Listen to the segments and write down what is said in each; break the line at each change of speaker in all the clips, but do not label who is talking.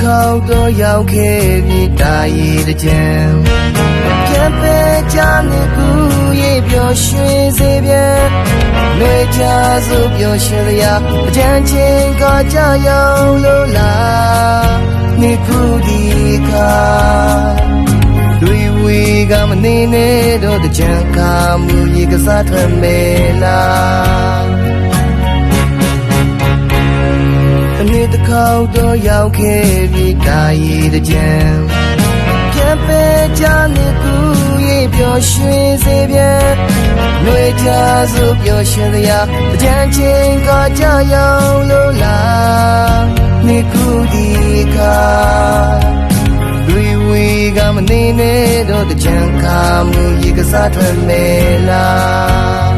ခေါက်တော့ရောက်ခဲ့ပြီတာရည်တကြံပြန်ပဲကြနေကူရဲ့ပျော်ရွှင်စေပြန်လွေကြစို့ပျော်ရွှင်ရာအကြံချင်းကကြရောက်လို့လားနေကူဒီခါလူဝေကမနေနဲ့တော့တကြံခါမူရေကစားထွက်မဲလားအနည်းတစ်ခေါက်တော့ရောက်ခဲ့ပြီတာရည်တကြံပြန်ပဲကြနေကူရဲ့ပျော်ရွှင်စေပြန်လွေကြစို့ပျော်ရွှင်ရာတကြံချင်းကကြရောက်လို့လားနေကူဒီခါလူဝေကမနေနဲ့တော့တကြံခါမူရေကစားထွက်မဲလား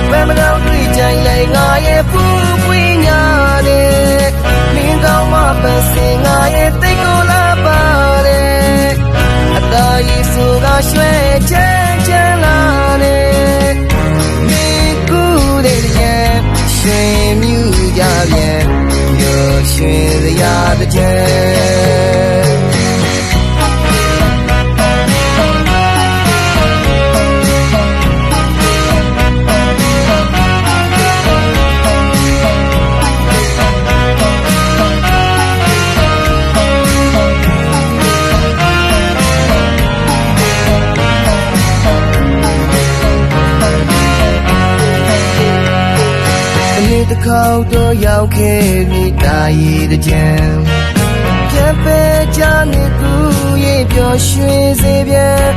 ဘယ်မတော့တွေ့ကြလိုက်ငါရဲ့ပူပွေးညာနဲ့မင်းကောင်းမပတ်စင်ငါရဲ့တိတ်ကိုလာပါတယ်အတားရီဆိုကရွှဲချမ်းချမ်းလာနဲ့မိကူတဲ့ရဲ့ရှင်မြူကြပြန်ရောရွှင်စရာတဲ့ကြံတစ်ခေါက်တော့ရောက်ခဲ့ပြီတာရည်တကြံပြန်ပဲကြနေကူရဲ့ပျော်ရွှင်စေပြန်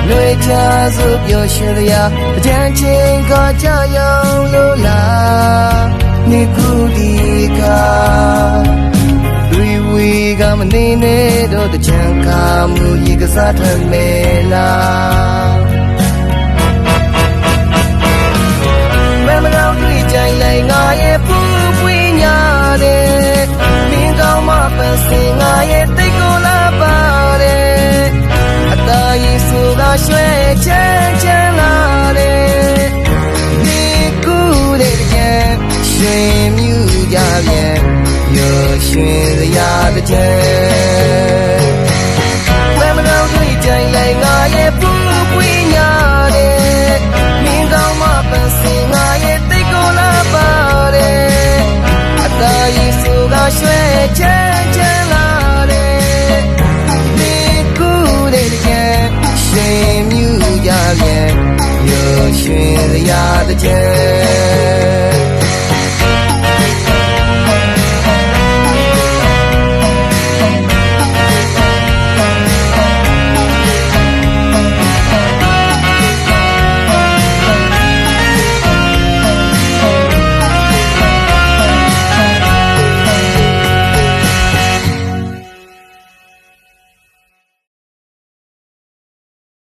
လွေကြစို့ပျော်ရွှင်ရာအကြံချင်းကကြရောက်လို့လားနေကူဒီခါလူဝေကမနေနဲ့တော့တကြံခါမူရေကစားထွက်မဲလားမမတော့တွေ့ကြလိုက်ငါရဲ့ပူပွေးညာနဲ့မင်းကောင်းမပတ်စင်ငါရဲ့တိတ်ကိုလာပါတယ်အတားရီဆိုကရွှဲချမ်းချမ်းလာတယ်ဒီကူတဲ့ကြံရှင်မြူကြပြန်ရောရွှင်စရာတဲ့ကြံမမတော့တွေ့ကြလိုက်ငါရဲ့ပူပွေးညာနဲ့မင်းကောင်းမပတ်စင်ငါရဲ့တိတ်ကိုလာပါတယ်အတားရီဆိုကရွှဲချမ်းချမ်းလာတယ်ဒီကူတဲ့ကြံရှင်မြူကြပြန်ရောရွှင်စရာတဲ့ကြံ